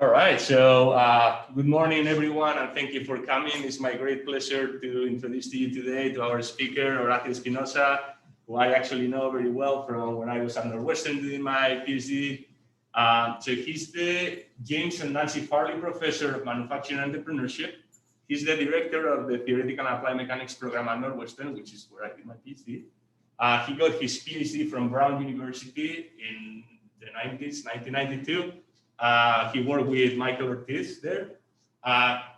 All right, so good morning, everyone, and thank you for coming. It's my great pleasure to introduce to you today to our speaker, Horacio Espinosa, who I actually know very well from when I was at Northwestern doing my PhD. So he's the James and Nancy Farley Professor of Manufacturing Entrepreneurship. He's the director of the Theoretical and Applied Mechanics program at Northwestern, which is where I did my PhD. He got his PhD from Brown University in the 90s, 1992. He worked with Michael Ortiz there.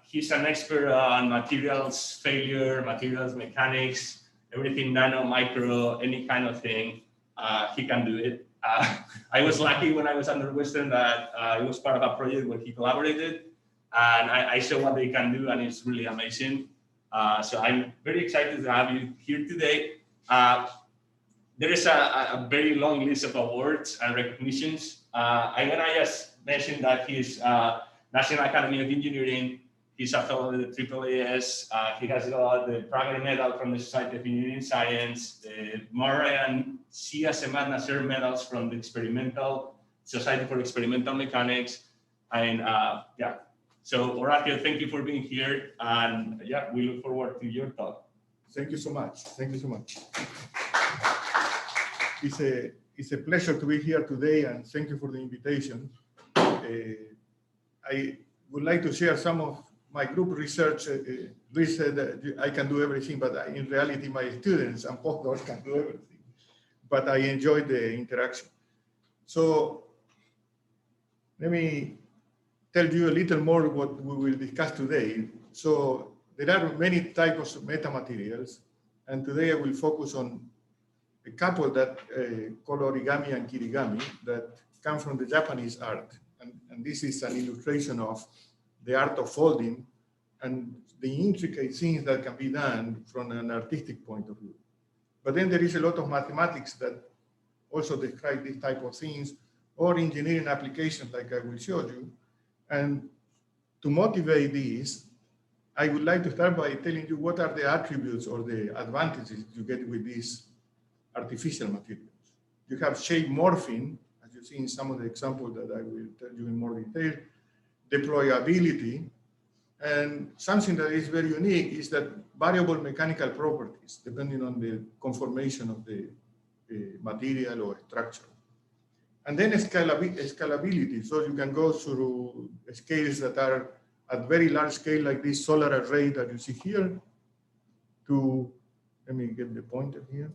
He's an expert on materials failure, materials mechanics, everything nano, micro, any kind of thing. He can do it. I was lucky when I was under Western that I was part of a project where he collaborated, and I saw what they can do, and it's really amazing. So I'm very excited to have you here today. There is a very long list of awards and recognitions. I'm gonna just mention that he's National Academy of Engineering. He's a fellow of the AAAS. He has got the Prager Medal from the Society of Engineering Science, the Murray and Sia Semat Nasser medals from the Society for Experimental Mechanics. And yeah, so Horacio, thank you for being here. And yeah, we look forward to your talk. Thank you so much. Thank you so much. It's a pleasure to be here today, and thank you for the invitation. I would like to share some of my group research. Luis said that I can do everything, but in reality, my students and postdocs can do everything. But I enjoyed the interaction. So let me tell you a little more what we will discuss today. So there are many types of metamaterials, and today I will focus on a couple that called origami and kirigami that come from the Japanese art. And this is an illustration of the art of folding and the intricate things that can be done from an artistic point of view. But then there is a lot of mathematics that also describe this type of things, or engineering applications like I will show you. And to motivate these, I would like to start by telling you what are the attributes or the advantages you get with these artificial materials. You have shape morphing, as you see in some of the examples that I will tell you in more detail, deployability, and something that is very unique is that variable mechanical properties, depending on the conformation of the material or structure. And then scalability, so you can go through scales that are at very large scale, like this solar array that you see here, to, let me get the pointer here.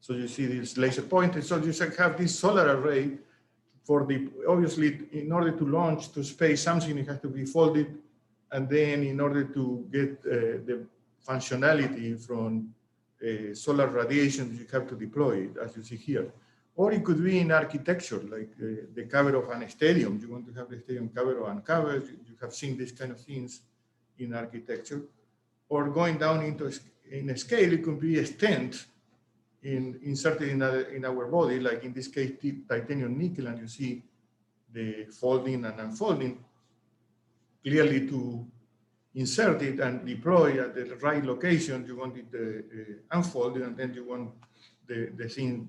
So you see this laser pointer. So you have this solar array for the, obviously, in order to launch to space something, it has to be folded. And then in order to get the functionality from solar radiation, you have to deploy it, as you see here. Or it could be in architecture, like the cover of an stadium. You want to have the stadium cover or uncovered. You have seen these kind of things in architecture. Or going down into in a scale, it could be a stent inserted in our body, like in this case, titanium nickel, and you see the folding and unfolding. Clearly, to insert it and deploy at the right location, you want it unfolded, and then you want the thing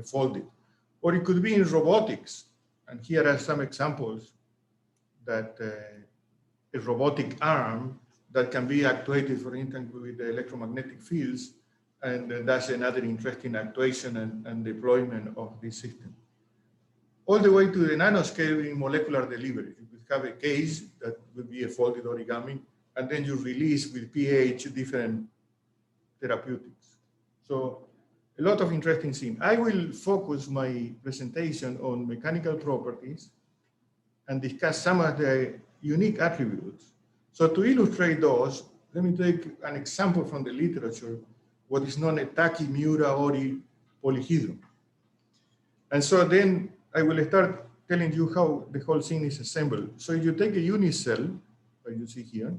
folded. Or it could be in robotics, and here are some examples that a robotic arm that can be actuated, for instance, with the electromagnetic fields. And that's another interesting actuation and deployment of this system. All the way to the nanoscale in molecular delivery. You could have a case that would be a folded origami, and then you release with pH different therapeutics. So a lot of interesting things. I will focus my presentation on mechanical properties and discuss some of the unique attributes. So to illustrate those, let me take an example from the literature, what is known as Taki Miura Ori polyhedron. And so then I will start telling you how the whole thing is assembled. So you take a unit cell, as you see here,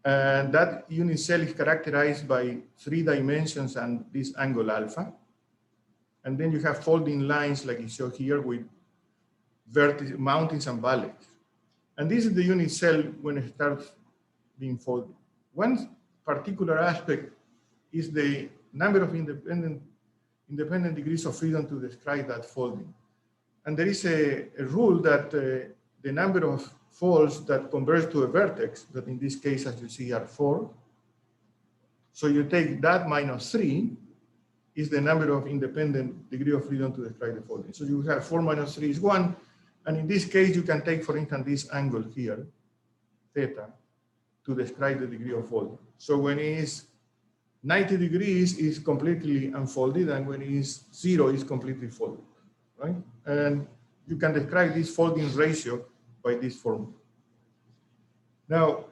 and that unit cell is characterized by 3 dimensions and this angle alpha. And then you have folding lines like you show here with mountains and valleys. And this is the unit cell when it starts being folded. One particular aspect is the number of independent degrees of freedom to describe that folding. And there is a rule that the number of folds that converge to a vertex, that in this case, as you see, are 4. So you take that minus 3 is the number of independent degree of freedom to describe the folding. So you have 4 minus 3 is 1. And in this case, you can take, for instance, this angle here, theta, to describe the degree of folding. So when it is 90 degrees, is completely unfolded, and when it is 0, is completely folded, right? And you can describe this folding ratio by this formula. Now,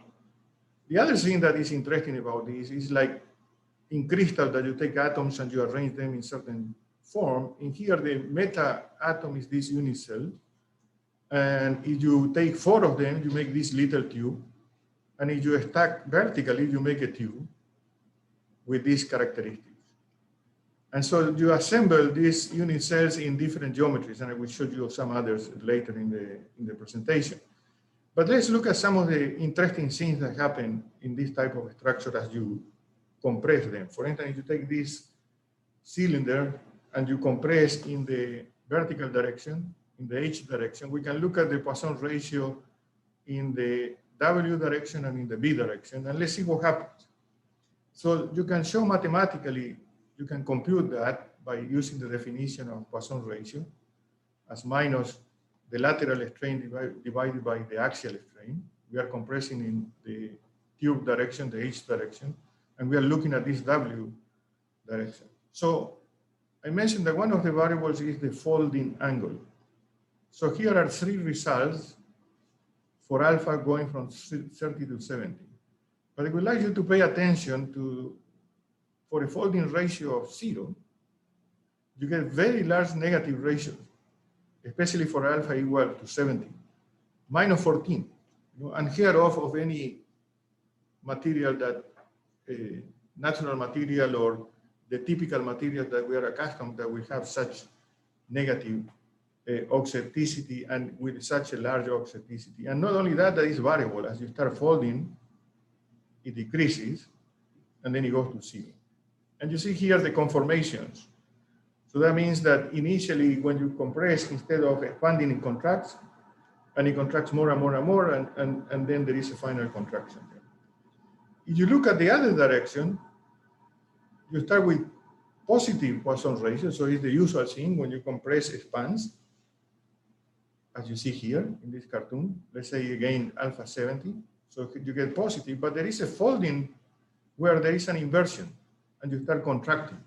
the other thing that is interesting about this is like in crystal that you take atoms and you arrange them in certain form. In here, the meta atom is this unit cell. And if you take 4 of them, you make this little tube. And if you stack vertically, you make a tube with these characteristics. And so you assemble these unit cells in different geometries, and I will show you some others later in the presentation. But let's look at some of the interesting things that happen in this type of structure as you compress them. For instance, if you take this cylinder and you compress in the vertical direction, in the H direction, we can look at the Poisson ratio in the W direction and in the B direction, and let's see what happens. So you can show mathematically, you can compute that by using the definition of Poisson ratio as minus the lateral strain divided by the axial strain. We are compressing in the tube direction, the H direction, and we are looking at this W direction. So I mentioned that one of the variables is the folding angle. So here are 3 results for alpha going from 30 to 70. But I would like you to pay attention to, for a folding ratio of 0, you get very large negative ratios, especially for alpha equal to 70, minus 14, unheard of any material that, natural material or the typical material that we are accustomed that we have such negative auxeticity and with such a large auxeticity. And not only that, that is variable. As you start folding, it decreases, and then it goes to 0. And you see here the conformations. So that means that initially when you compress, instead of expanding, it contracts, and it contracts more and more and more, and then there is a final contraction. If you look at the other direction, you start with positive Poisson ratio, so it's the usual thing when you compress, expands, as you see here in this cartoon. Let's say again alpha 70, so you get positive, but there is a folding where there is an inversion, and you start contracting.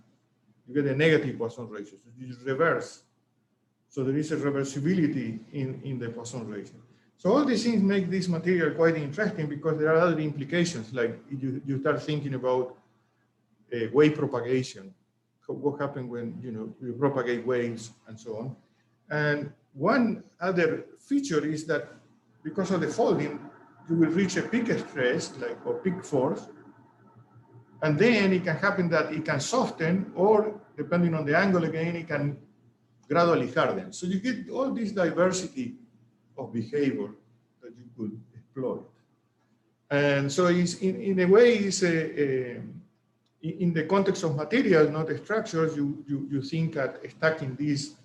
You get a negative Poisson ratio, so you reverse. So there is a reversibility in the Poisson ratio. So all these things make this material quite interesting because there are other implications, like you start thinking about wave propagation, what happens when you propagate waves and so on. And one other feature is that because of the folding, you will reach a peak stress, or peak force, and then it can happen that it can soften, or depending on the angle again, it can gradually harden. So you get all this diversity of behavior that you could exploit. And so it's, in a way, it's in the context of materials, not structures, you think at stacking these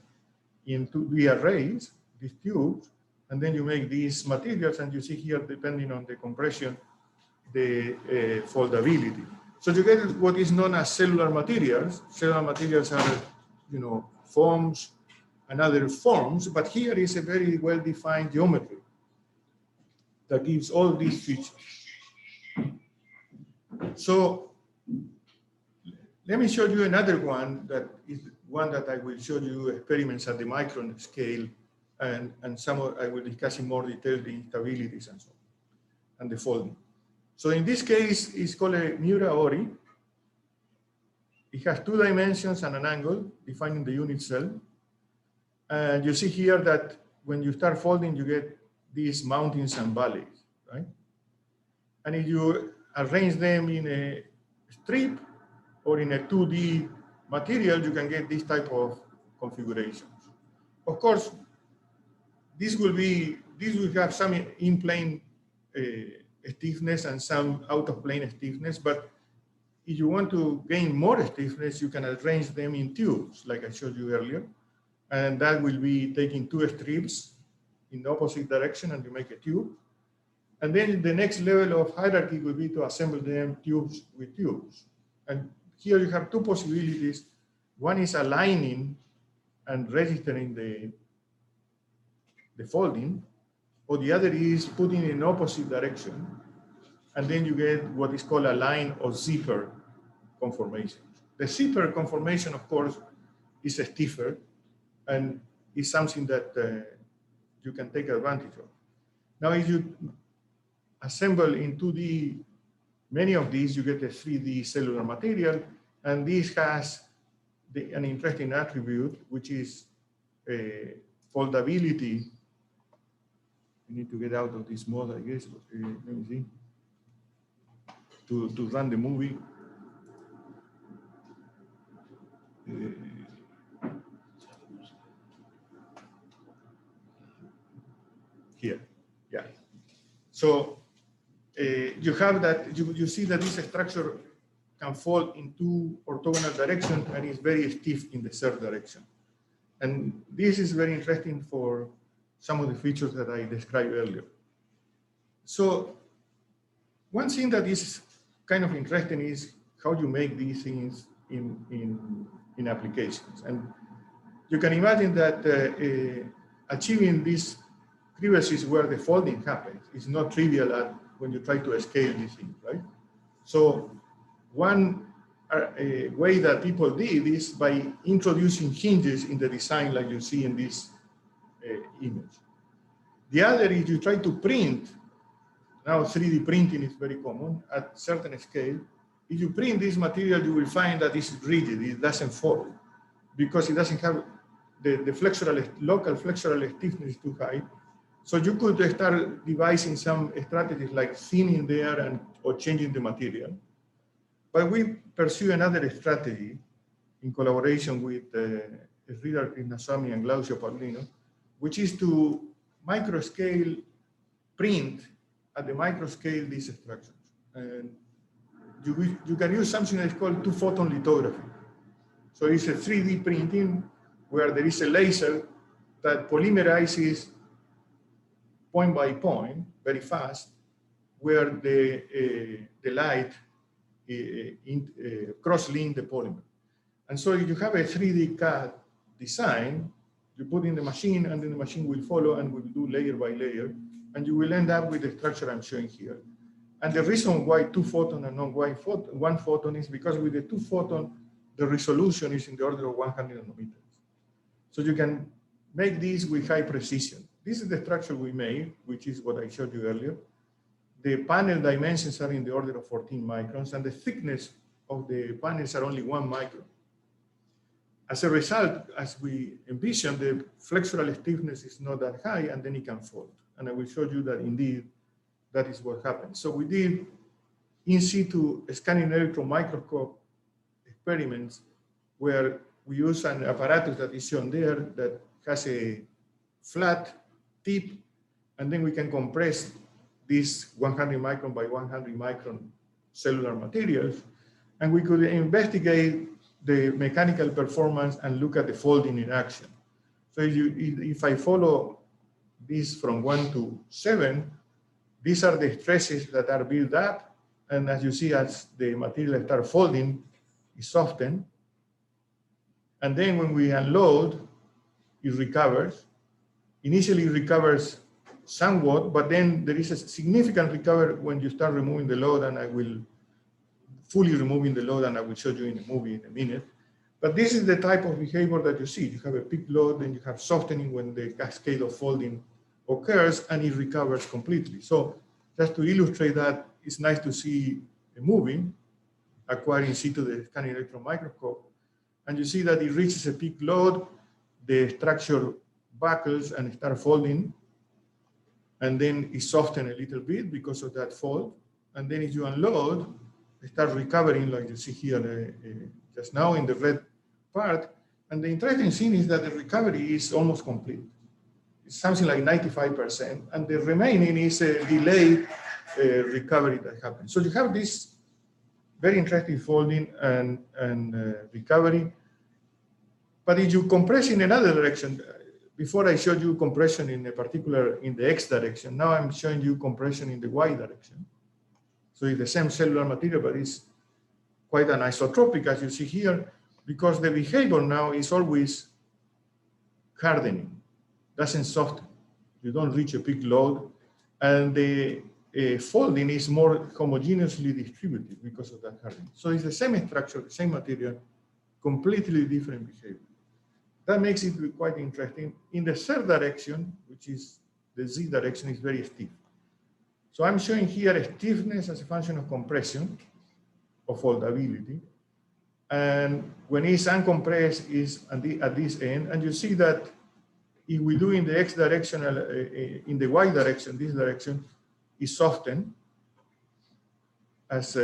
in 2D arrays, these tubes, and then you make these materials, and you see here, depending on the compression, the foldability. So you get what is known as cellular materials. Cellular materials are, foams and other forms, but here is a very well-defined geometry that gives all these features. So let me show you another one that is one that I will show you experiments at the micron scale, and some I will discuss in more detail the instabilities and so on, and the folding. So in this case, it's called a Miura-Ori. It has 2 dimensions and an angle defining the unit cell. And you see here that when you start folding, you get these mountains and valleys, right? And if you arrange them in a strip or in a 2D material, you can get this type of configurations. Of course, this will have some in-plane stiffness and some out-of-plane stiffness, but if you want to gain more stiffness, you can arrange them in tubes, like I showed you earlier. And that will be taking two strips in the opposite direction and you make a tube. And then the next level of hierarchy will be to assemble them tubes with tubes. And here you have two possibilities. One is aligning and registering the folding, or the other is putting in opposite direction. And then you get what is called a line or zipper conformation. The zipper conformation, of course, is stiffer and is something that you can take advantage of. Now, if you assemble in 2D many of these, you get a 3D cellular material, and this has an interesting attribute, which is foldability. We need to get out of this mode, I guess. Let me see. To run the movie. Here, yeah. So you have that, you see that this structure can fall in two orthogonal directions and is very stiff in the third direction. And this is very interesting for some of the features that I described earlier. So one thing that is kind of interesting is how you make these things in applications. And you can imagine that achieving these crevices where the folding happens is not trivial when you try to scale these things, right? So one way that people did is by introducing hinges in the design like you see in this image. The other is you try to print. Now 3D printing is very common at certain scale. If you print this material, you will find that it's rigid, it doesn't fold because it doesn't have the local flexural stiffness is too high. So you could start devising some strategies like thinning there or changing the material. But we pursue another strategy in collaboration with Sridhar Krishnaswamy and Glaucio Paulino, which is to microscale print at the microscale these structures. And you can use something that's called two-photon lithography. So it's a 3D printing where there is a laser that polymerizes point by point very fast, where the light cross-link the polymer. And so if you have a 3D CAD design, you put in the machine and then the machine will follow and will do layer by layer, and you will end up with the structure I'm showing here. And the reason why two-photon and not one photon is because with the two-photon, the resolution is in the order of 100 nanometers. So you can make these with high precision. This is the structure we made, which is what I showed you earlier. The panel dimensions are in the order of 14 microns, and the thickness of the panels are only 1 micron. As a result, as we envisioned, the flexural stiffness is not that high, and then it can fold. And I will show you that indeed, that is what happened. So we did in situ scanning electron microscope experiments where we use an apparatus that is shown there that has a flat tip, and then we can compress these 100 micron by 100 micron cellular materials, and we could investigate the mechanical performance and look at the folding in action. So if I follow this from 1 to 7, these are the stresses that are built up, and as you see, as the material starts folding, it softens. And then when we unload, it recovers. Initially, it recovers somewhat, but then there is a significant recovery when you start removing the load, and I will fully removing the load, and I will show you in a movie in a minute. But this is the type of behavior that you see. You have a peak load, then you have softening when the cascade of folding occurs, and it recovers completely. So just to illustrate that, it's nice to see a movie acquiring in situ the scanning electron microscope, and you see that it reaches a peak load, the structure buckles and start folding, and then it softens a little bit because of that fold. And then if you unload, it starts recovering like you see here just now in the red part. And the interesting thing is that the recovery is almost complete. It's something like 95%, and the remaining is a delayed recovery that happens. So you have this very interesting folding and recovery. But if you compress in another direction, before I showed you compression in a particular, in the X direction, now I'm showing you compression in the Y direction. So it's the same cellular material, but it's quite anisotropic, as you see here, because the behavior now is always hardening, doesn't soften. You don't reach a peak load, and the folding is more homogeneously distributed because of that hardening. So it's the same structure, the same material, completely different behavior. That makes it quite interesting. In the third direction, which is the Z direction, is very stiff. So I'm showing here a stiffness as a function of compression, of foldability. And when it's uncompressed, is at this end. And you see that if we do in the X direction, in the Y direction, this direction is softened, as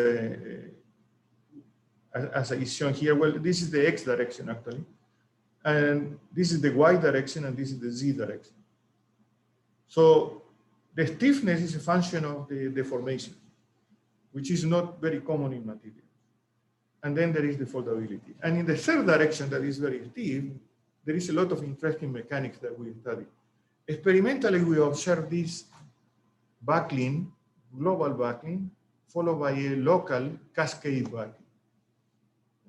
is shown here. Well, this is the X direction, actually. And this is the Y direction, and this is the Z direction. So the stiffness is a function of the deformation, which is not very common in materials. And then there is the foldability. And in the third direction, that is very stiff, there is a lot of interesting mechanics that we study. Experimentally, we observe this buckling, global buckling, followed by a local cascade buckling.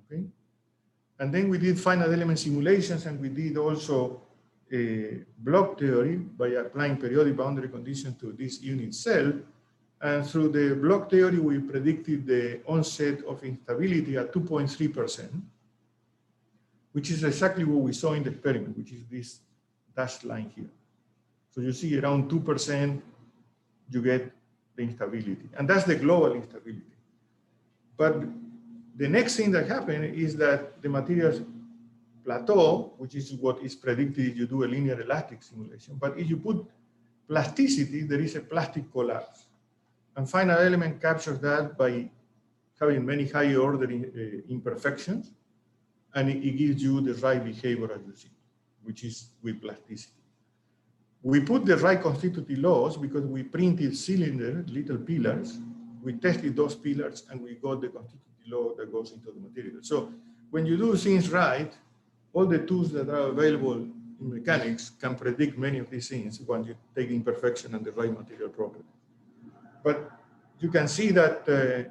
Okay? And then we did finite element simulations, and we did also a block theory by applying periodic boundary conditions to this unit cell. And through the block theory, we predicted the onset of instability at 2.3%, which is exactly what we saw in the experiment, which is this dashed line here. So you see around 2%, you get the instability. And that's the global instability. But the next thing that happened is that the materials plateau, which is what is predicted if you do a linear elastic simulation. But if you put plasticity, there is a plastic collapse. And finite element captures that by having many higher order imperfections, and it gives you the right behavior as you see, which is with plasticity. We put the right constitutive laws because we printed cylinders, little pillars. We tested those pillars, and we got the constitutive law that goes into the material. So when you do things right, all the tools that are available in mechanics can predict many of these things when you take imperfection and the right material property. But you can see that a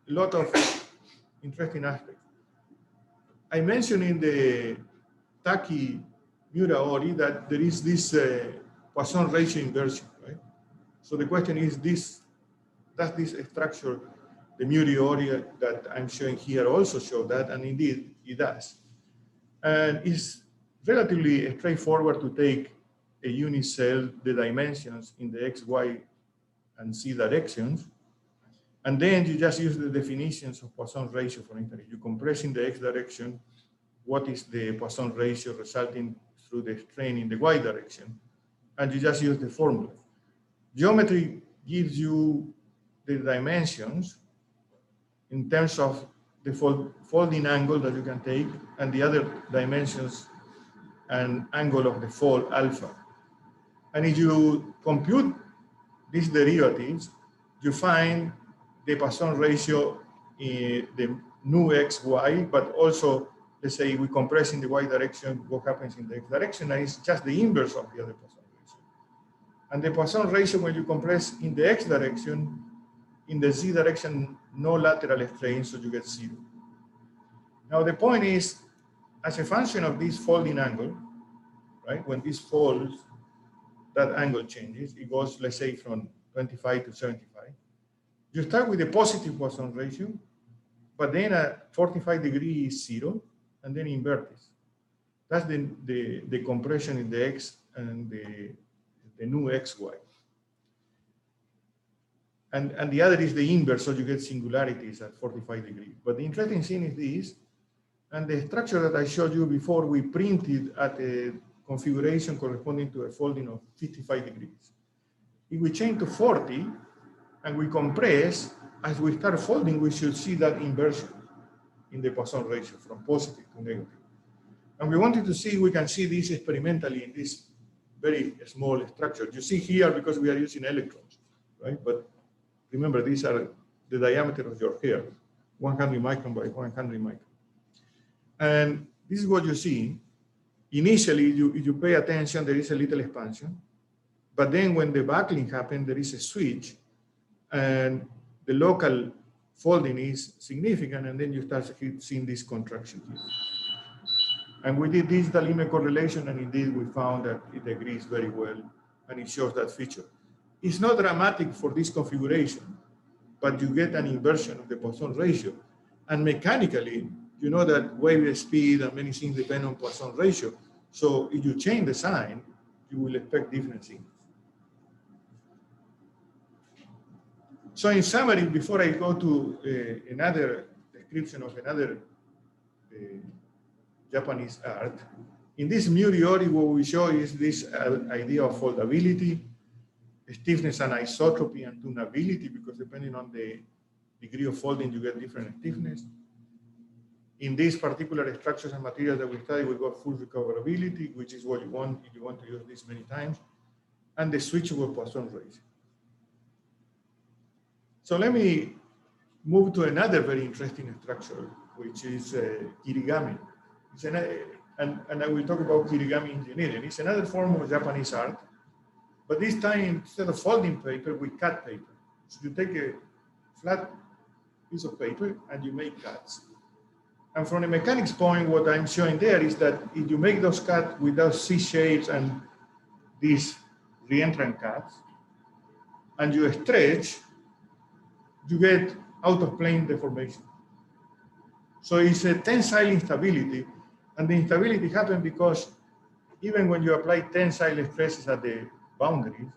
lot of interesting aspects. I mentioned in the Taki Mura-Ori that there is this Poisson ratio inversion, right? So the question is, does this structure, the Muri-Ori that I'm showing here, also show that? And indeed, it does. And it's relatively straightforward to take a unit cell, the dimensions in the X, Y, and Z directions, and then you just use the definitions of Poisson ratio. For instance, if you compress in the X direction, what is the Poisson ratio resulting through the strain in the Y direction? And you just use the formula. Geometry gives you the dimensions in terms of the folding angle that you can take, and the other dimensions and angle of the fold alpha. And if you compute these derivatives, you find the Poisson ratio in the nu x, y, but also, let's say we compress in the Y direction, what happens in the X direction, and it's just the inverse of the other Poisson ratio. And the Poisson ratio, when you compress in the X direction, in the Z direction, no lateral strain, so you get 0. Now the point is, as a function of this folding angle, right, when this folds, that angle changes. It goes, let's say, from 25 to 75. You start with a positive Poisson ratio, but then at 45 degrees is 0, and then inverts. That's the compression in the X and the nu XY. And the other is the inverse, so you get singularities at 45 degrees. But the interesting thing is this, and the structure that I showed you before, we printed at a configuration corresponding to a folding of 55 degrees. If we change to 40 and we compress, as we start folding, we should see that inversion in the Poisson ratio from positive to negative. And we wanted to see if we can see this experimentally in this very small structure. You see here because we are using electrons, right? But remember, these are the diameter of your hair. 100 micron by 100 micron. And this is what you see. Initially, if you pay attention, there is a little expansion. But then when the buckling happens, there is a switch, and the local folding is significant, and then you start seeing this contraction here. And we did digital image correlation, and indeed we found that it agrees very well, and it shows that feature. It's not dramatic for this configuration, but you get an inversion of the Poisson ratio. And mechanically, you know that wave speed and many things depend on Poisson ratio. So if you change the sign, you will expect different things. So in summary, before I go to another description of another Japanese art, in this Muriori, what we show is this idea of foldability, stiffness and isotropy and tunability, because depending on the degree of folding, you get different stiffness. In these particular structures and materials that we study, we got full recoverability, which is what you want if you want to use this many times, and the switchable Poisson ratio. So let me move to another very interesting structure, which is kirigami. And I will talk about kirigami engineering. It's another form of Japanese art, but this time, instead of folding paper, we cut paper. So you take a flat piece of paper and you make cuts. And from a mechanics point, what I'm showing there is that if you make those cuts with those C-shapes and these reentrant cuts, and you stretch, you get out of plane deformation. So it's a tensile instability, and the instability happens because even when you apply tensile stresses at the boundaries,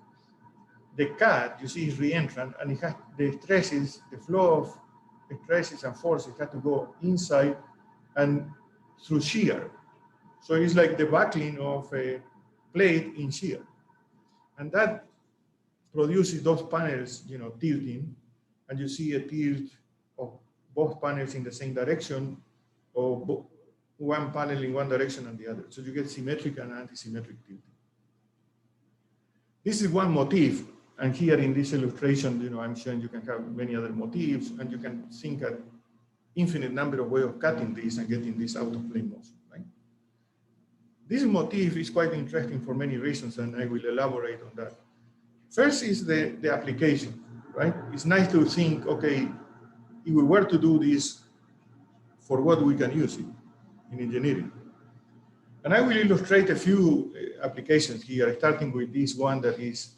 the cut, you see, is reentrant, and it has the stresses, the flow of stresses and forces have to go inside and through shear. So it's like the buckling of a plate in shear. And that produces those panels, you know, tilting, and you see a tilt of both panels in the same direction, or one panel in one direction and the other. So you get symmetric and anti-symmetric tilting. This is one motif, and here in this illustration, you know, I'm showing you can have many other motifs, and you can think at infinite number of ways of cutting this and getting this out of plane motion, right? This motif is quite interesting for many reasons, and I will elaborate on that. First is the application, right? It's nice to think, okay, if we were to do this, for what we can use it in engineering. And I will illustrate a few applications here, starting with this one that is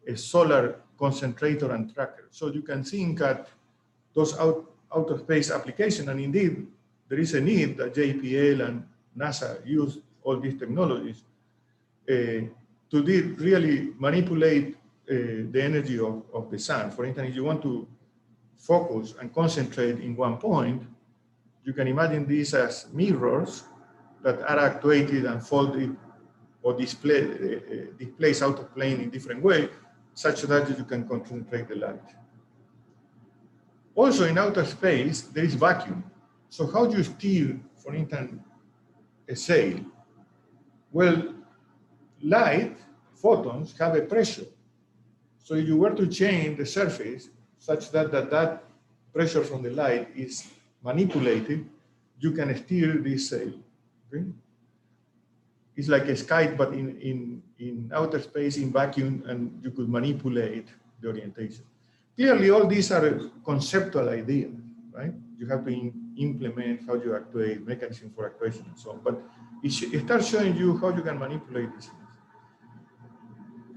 a solar concentrator and tracker. So you can think at those out of space application, and indeed, there is a need that JPL and NASA use all these technologies to really manipulate the energy of the sun. For instance, if you want to focus and concentrate in one point, you can imagine these as mirrors that are actuated and folded or displaced out of plane in different ways, such that you can concentrate the light. Also in outer space, there is vacuum. So how do you steer, for instance, a sail? Well, light, photons, have a pressure. So if you were to change the surface such that that pressure from the light is manipulated, you can steer this sail. Okay? It's like a kite, but in outer space, in vacuum, and you could manipulate the orientation. Clearly, all these are conceptual ideas, right? You have to implement how you actuate, mechanism for actuation, and so on. But it starts showing you how you can manipulate these things.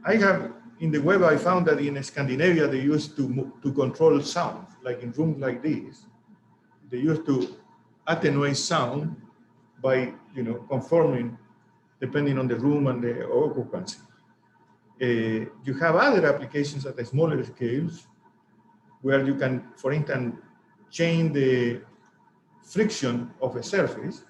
I have, in the web, I found that in Scandinavia, they used to control sound, like in rooms like this. They used to attenuate sound by, you know, conforming depending on the room and the occupancy. You have other applications at the smaller scales where you can, for instance, change the friction of a surface,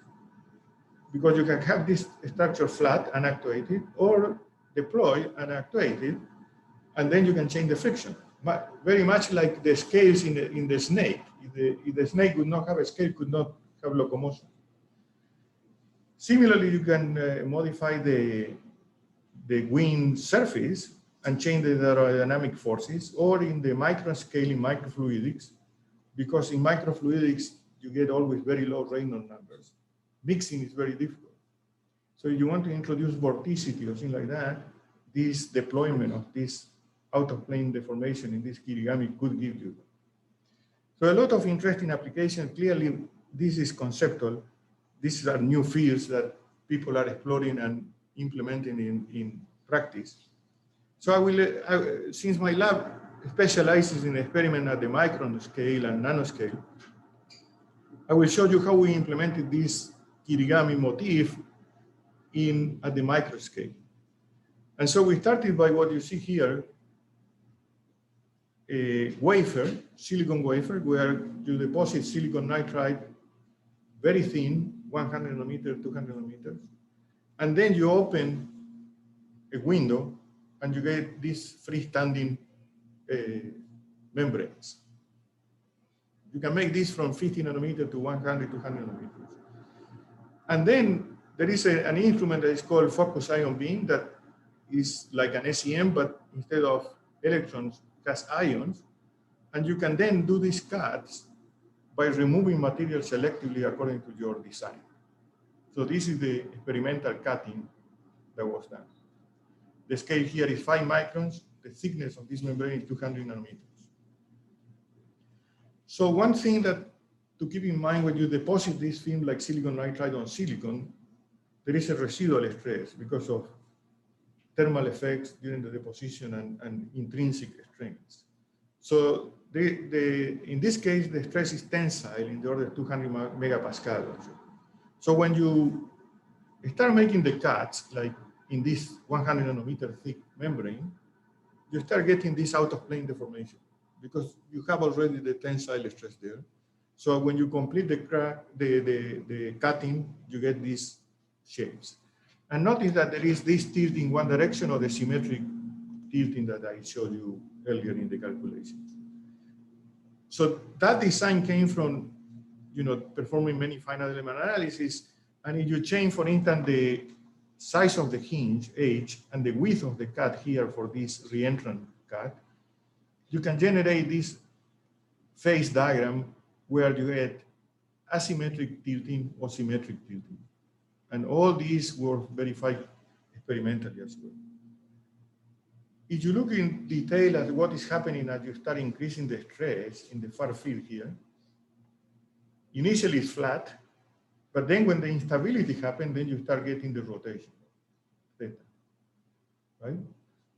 because you can have this structure flat and actuated, or deploy and actuated, and then you can change the friction. Very much like the scales in the snake. If the snake would not have a scale, could not have locomotion. Similarly, you can modify the wing surface and change the aerodynamic forces, or in the micro scale in microfluidics, because in microfluidics, you get always very low Reynolds numbers. Mixing is very difficult. So if you want to introduce vorticity or things like that, this deployment of this out-of-plane deformation in this kirigami could give you. So a lot of interesting applications. Clearly, this is conceptual. These are new fields that people are exploring and implementing in practice. So I will, since my lab specializes in experiment at the micron scale and nanoscale, I will show you how we implemented this kirigami motif at the micro scale. And so we started by what you see here, a wafer, silicon wafer, where you deposit silicon nitride, very thin, 100 nanometers, 200 nanometers. And then you open a window and you get these freestanding membranes. You can make this from 50 nanometers to 100, 200 nanometers. And then there is an instrument that is called focus ion beam that is like an SEM, but instead of electrons, it has ions. And you can then do these cuts by removing material selectively according to your design. So this is the experimental cutting that was done. The scale here is 5 microns. The thickness of this membrane is 200 nanometers. So one thing that to keep in mind when you deposit this film like silicon nitride on silicon, there is a residual stress because of thermal effects during the deposition and intrinsic strengths. So in this case, the stress is tensile in the order of 200 megapascal. So when you start making the cuts, like in this 100 nanometer thick membrane, you start getting this out-of-plane deformation because you have already the tensile stress there. So when you complete the cutting, you get these shapes. And notice that there is this tilt in one direction or the symmetric tilting that I showed you earlier in the calculations. So that design came from, performing many finite element analysis. And if you change, for instance, the size of the hinge, H, and the width of the cut here for this reentrant cut, you can generate this phase diagram where you get asymmetric tilting or symmetric tilting. And all these were verified experimentally as well. If you look in detail at what is happening as you start increasing the stress in the far field here, initially it's flat, but then when the instability happens, then you start getting the rotation, theta, right?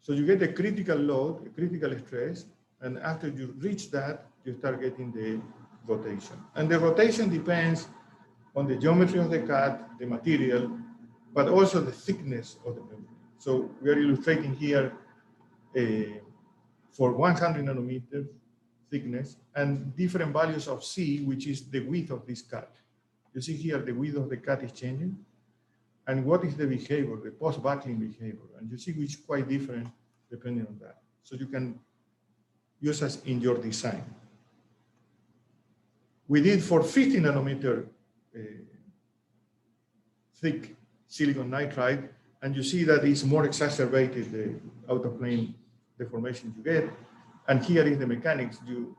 So you get a critical load, a critical stress, and after you reach that, you start getting the rotation. And the rotation depends on the geometry of the cut, the material, but also the thickness of the membrane. So we are illustrating here for 100 nanometers thickness and different values of C, which is the width of this cut. You see here the width of the cut is changing. And what is the behavior, the post-buckling behavior? And you see which is quite different depending on that. So you can use us in your design. We did for 50 nanometer thick silicon nitride, and you see that it's more exacerbated, the out-of-plane deformation you get. And here is the mechanics. You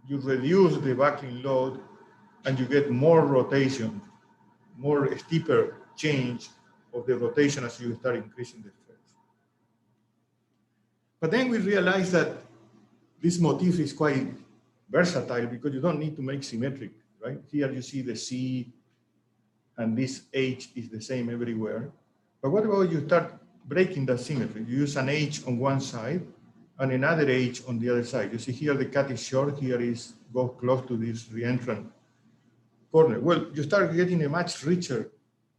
reduce the buckling load, and you get more rotation, more steeper change of the rotation as you start increasing the stress. But then we realized that this motif is quite versatile because you don't need to make symmetric, right? Here you see the C and this H is the same everywhere. But what about you start breaking that symmetry? You use an H on one side and another H on the other side. You see here the cut is short, here is go close to this reentrant corner. Well, you start getting a much richer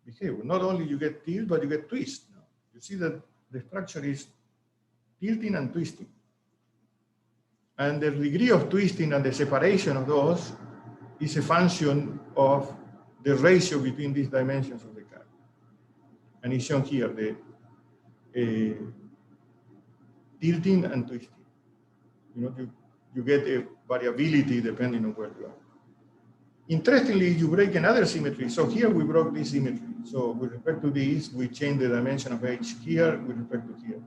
behavior. Not only you get tilt, but you get twist. Now, you see that the structure is tilting and twisting. And the degree of twisting and the separation of those is a function of the ratio between these dimensions of the cut. And it's shown here, the tilting and twisting. You get a variability depending on where you are. Interestingly, you break another symmetry. So here we broke this symmetry. So with respect to this, we change the dimension of H here with respect to here.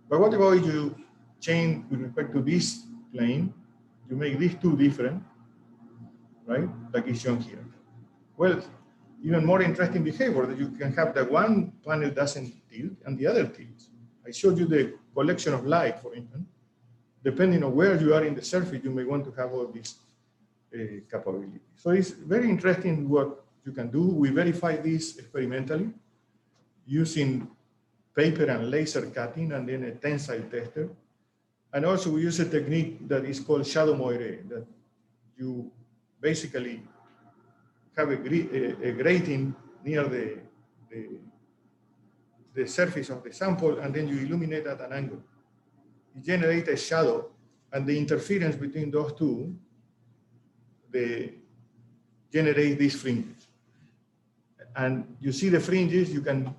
But what about you change with respect to this plane? You make these two different, right? Like is shown here. Well, even more interesting behavior that you can have that one panel doesn't tilt and the other tilts. I showed you the collection of light, for instance. Depending on where you are in the surface, you may want to have all these capabilities. So it's very interesting what you can do. We verify this experimentally using paper and laser cutting and then a tensile tester. And also we use a technique that is called shadow moire, that you basically have a grating near the surface of the sample, and then you illuminate at an angle. You generate a shadow, and the interference between those two, they generate these fringes. And you see the fringes, you can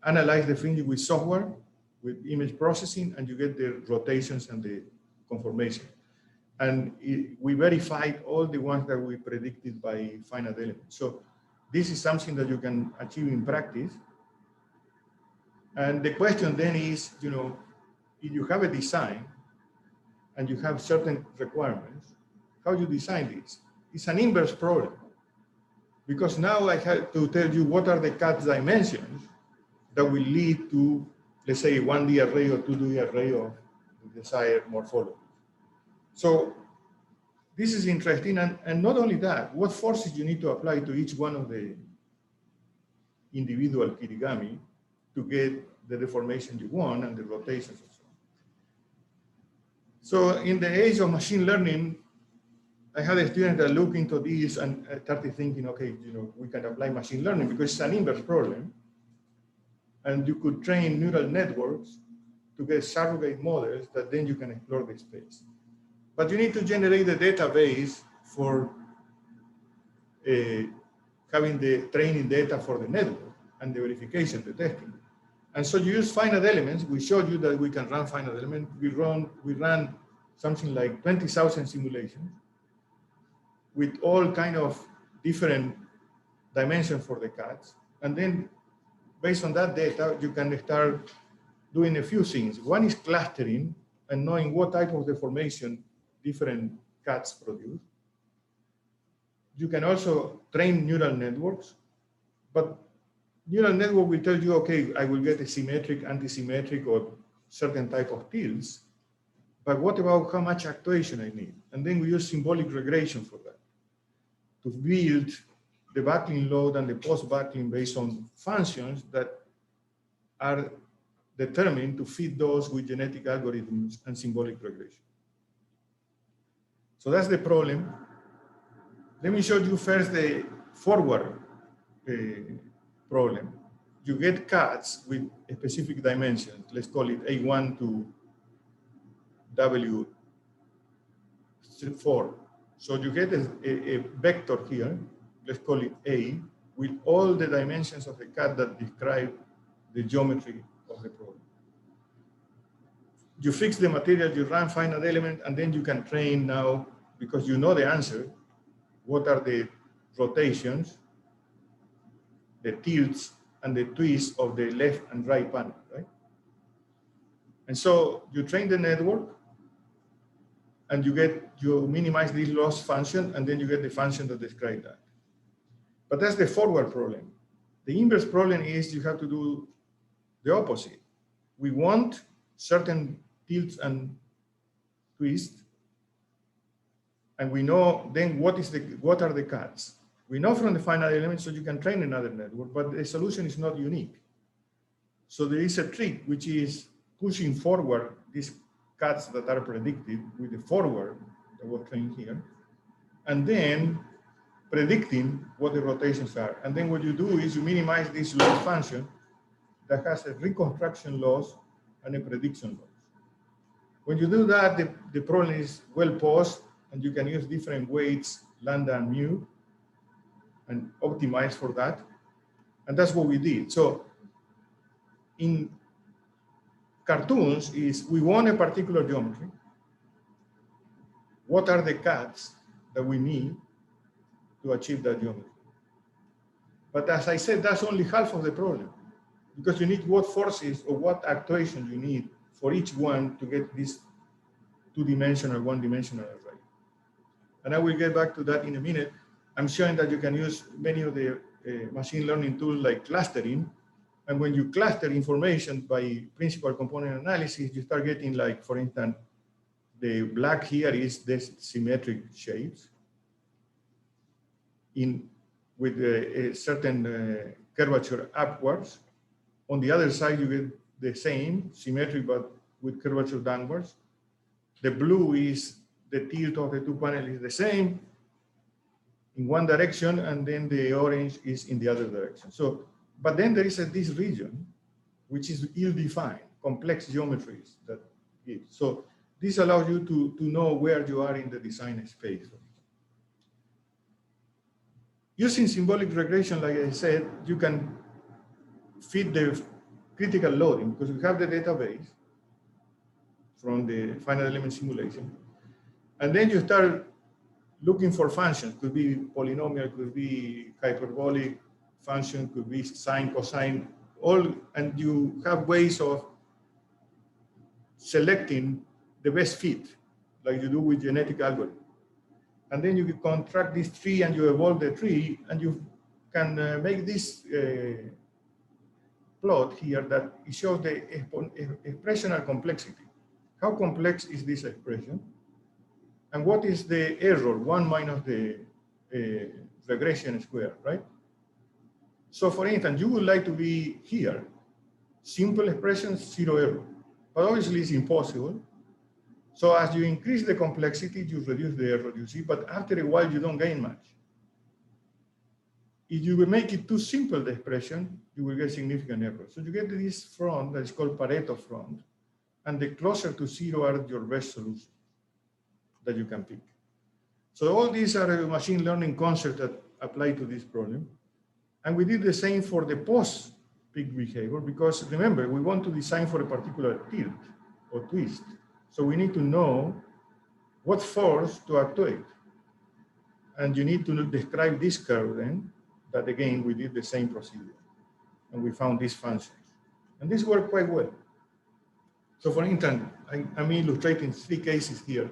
analyze the fringes with software, with image processing, and you get the rotations and the conformation. And we verified all the ones that we predicted by finite elements. So this is something that you can achieve in practice. And the question then is, you know, if you have a design and you have certain requirements, how you design this? It's an inverse problem. Because now I have to tell you what are the cut dimensions that will lead to, let's say, a 1D array or 2D array of the desired morphology. So this is interesting, and not only that, what forces you need to apply to each one of the individual kirigami to get the deformation you want and the rotations and so on. So in the age of machine learning, I had a student that looked into this and started thinking, okay, you know, we can apply machine learning because it's an inverse problem. And you could train neural networks to get surrogate models that then you can explore the space. But you need to generate the database for having the training data for the network and the verification, the testing. And so you use finite elements. We showed you that we can run finite elements. We ran something like 20,000 simulations with all kind of different dimensions for the cuts. And then based on that data, you can start doing a few things. One is clustering and knowing what type of deformation different cuts produce. You can also train neural networks, but neural network will tell you, okay, I will get a symmetric, anti-symmetric, or certain type of tilts, but what about how much actuation I need? And then we use symbolic regression for that, to build the backlinking load and the post-backlinking based on functions that are determined to fit those with genetic algorithms and symbolic regression. So that's the problem. Let me show you first the forward problem. You get cuts with a specific dimension. Let's call it A1 to W4. So you get a vector here, let's call it A, with all the dimensions of the cut that describe the geometry of the problem. You fix the material, you run finite element, and then you can train now, because you know the answer, what are the rotations, the tilts, and the twists of the left and right panel, right? And so you train the network, and you minimize this loss function, and then you get the function that describes that. But that's the forward problem. The inverse problem is you have to do the opposite. We want certain tilts and twists, and we know then what are the cuts. We know from the finite elements, so you can train another network, but the solution is not unique. So there is a trick, which is pushing forward these cuts that are predicted with the forward that was trained here, and then predicting what the rotations are. And then what you do is you minimize this loss function that has a reconstruction loss and a prediction loss. When you do that, the problem is well posed, and you can use different weights, lambda and mu, and optimize for that. And that's what we did. So in cartoons is we want a particular geometry. What are the cuts that we need to achieve that geometry? But as I said, that's only half of the problem, because you need what forces or what actuation you need for each one to get this two-dimensional, one-dimensional array. And I will get back to that in a minute. I'm showing that you can use many of the machine learning tools like clustering. And when you cluster information by principal component analysis, you start getting, like, for instance, the black here is this symmetric shapes with a certain curvature upwards. On the other side, you get the same symmetric, but with curvature downwards. The blue is the tilt of the two panels is the same in one direction, and then the orange is in the other direction. So, but then there is this region, which is ill-defined, complex geometries that give. So this allows you to know where you are in the design space. Using symbolic regression, like I said, you can fit the critical loading because we have the database from the finite element simulation. And then you start looking for functions. Could be polynomial, could be hyperbolic function, could be sine, cosine, all, and you have ways of selecting the best fit, like you do with genetic algorithm. And then you can contract this tree and you evolve the tree, and you can make this plot here that shows the expressional complexity. How complex is this expression? And what is the error? 1 minus the regression square, right? So for instance, you would like to be here, simple expressions, 0 error. But obviously it's impossible. So as you increase the complexity, you reduce the error, you see, but after a while, you don't gain much. If you will make it too simple, the expression, you will get significant error. So you get this front that is called Pareto front, and the closer to 0 are your best solutions that you can pick. So all these are machine learning concepts that apply to this problem. And we did the same for the post-peak behavior, because remember, we want to design for a particular tilt or twist. So we need to know what force to actuate. And you need to describe this curve then, that again, we did the same procedure. And we found these functions. And this worked quite well. So for instance, I'm illustrating 3 cases here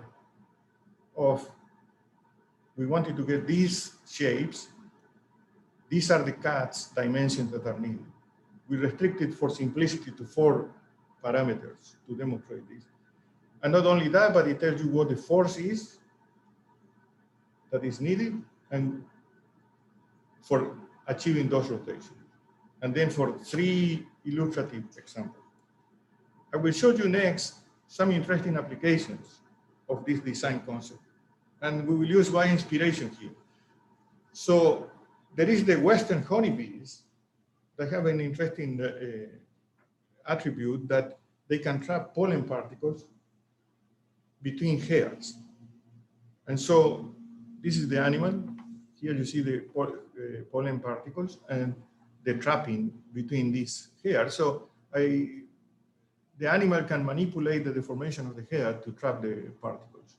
of, we wanted to get these shapes. These are the CATS dimensions that are needed. We restricted for simplicity to 4 parameters to demonstrate this. And not only that, but it tells you what the force is that is needed and for achieving those rotations. And then for 3 illustrative examples. I will show you next some interesting applications of this design concept. And we will use by inspiration here. So there is the Western honeybees that have an interesting attribute that they can trap pollen particles between hairs. And so this is the animal. Here you see the pollen particles and the trapping between these hairs. So the animal can manipulate the deformation of the hair to trap the particles.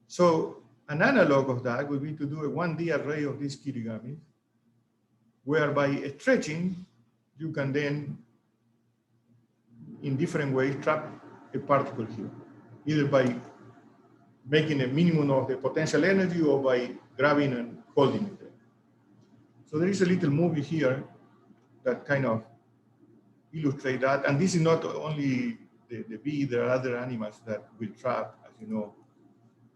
So an analog of that would be to do a 1D array of these kirigamis, whereby stretching, you can then, in different ways, trap a particle here, either by making a minimum of the potential energy or by grabbing and holding it there. So there is a little movie here that kind of illustrate that. And this is not only the bee, there are other animals that will trap, as you know,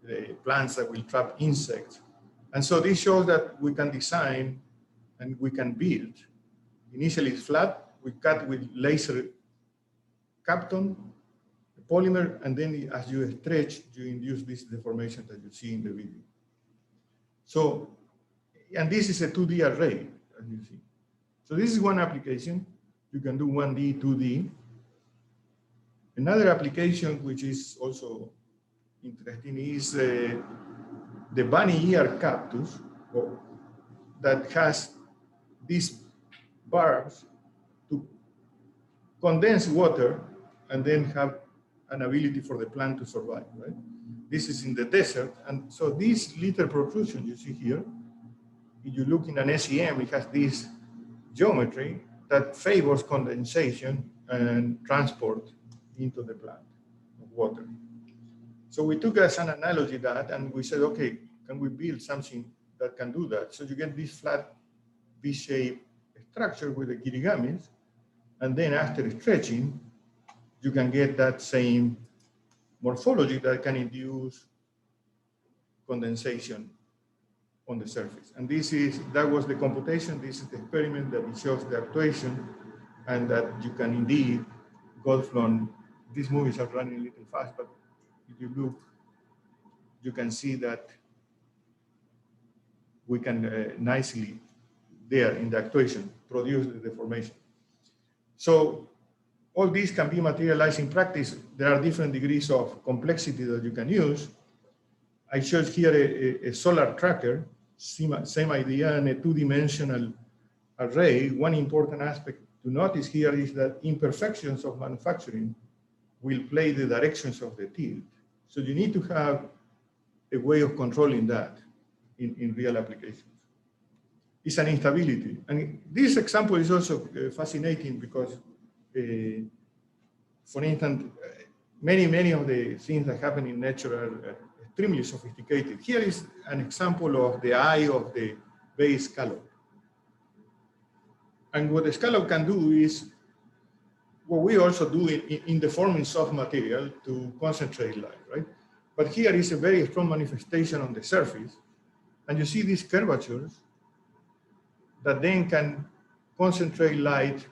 the plants that will trap insects. And so this shows that we can design and we can build. Initially it's flat, we cut with laser Kapton, polymer, and then as you stretch, you induce this deformation that you see in the video. So, and this is a 2D array, as you see. So this is one application. You can do 1D, 2D. Another application, which is also interesting, is the bunny ear cactus that has these barbs to condense water and then have an ability for the plant to survive, right? This is in the desert. And so this little protrusion you see here, if you look in an SEM, it has this geometry that favors condensation and transport into the plant of water. So we took as an analogy that, and we said, okay, can we build something that can do that. So you get this flat V-shaped structure with the kirigamis, and then after stretching, you can get that same morphology that can induce condensation on the surface. And that was the computation. This is the experiment that shows the actuation, and that you can indeed go from, these movies are running a little fast, but if you look, you can see that we can nicely there in the actuation produce the deformation. So all these can be materialized in practice. There are different degrees of complexity that you can use. I showed here a solar tracker, same idea, and a two-dimensional array. One important aspect to notice here is that imperfections of manufacturing will play the directions of the tilt. So you need to have a way of controlling that in real applications. It's an instability. And this example is also fascinating because, for instance, many of the things that happen in nature are extremely sophisticated. Here is an example of the eye of the base scallop. And what the scallop can do is what we also do in deforming soft material to concentrate light, right? But here is a very strong manifestation on the surface. And you see these curvatures that then can concentrate light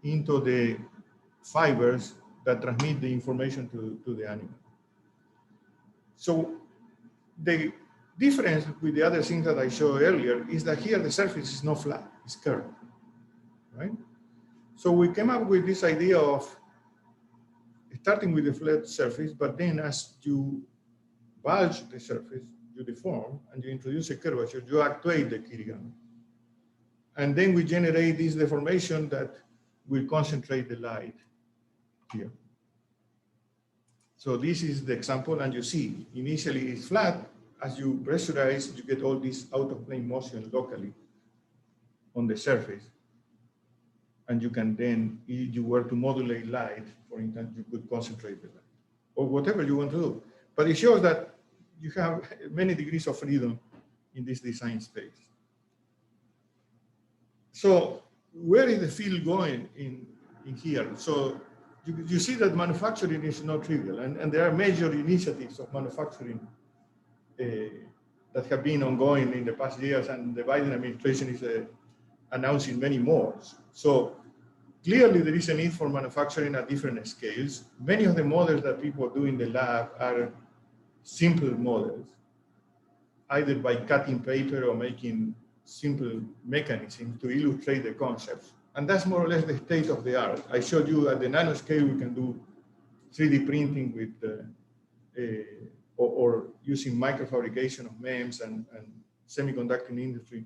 into the fibers that transmit the information to the animal. So the difference with the other things that I showed earlier is that here the surface is not flat, it's curved, right? So we came up with this idea of starting with a flat surface, but then as you bulge the surface, you deform, and you introduce a curvature, you actuate the kirigami. And then we generate this deformation that will concentrate the light here. So this is the example, and you see, initially it's flat. As you pressurize, you get all this out-of-plane motion locally on the surface. And you can then, if you were to modulate light, for instance, you could concentrate the light, or whatever you want to do. But it shows that you have many degrees of freedom in this design space. So where is the field going in here? So you see that manufacturing is not trivial, and there are major initiatives of manufacturing that have been ongoing in the past years, and the Biden administration is announcing many more. So clearly there is a need for manufacturing at different scales. Many of the models that people do in the lab are simple models, either by cutting paper or making simple mechanisms to illustrate the concepts. And that's more or less the state of the art. I showed you at the nanoscale, we can do 3D printing with, or using microfabrication of MEMS and semiconducting industry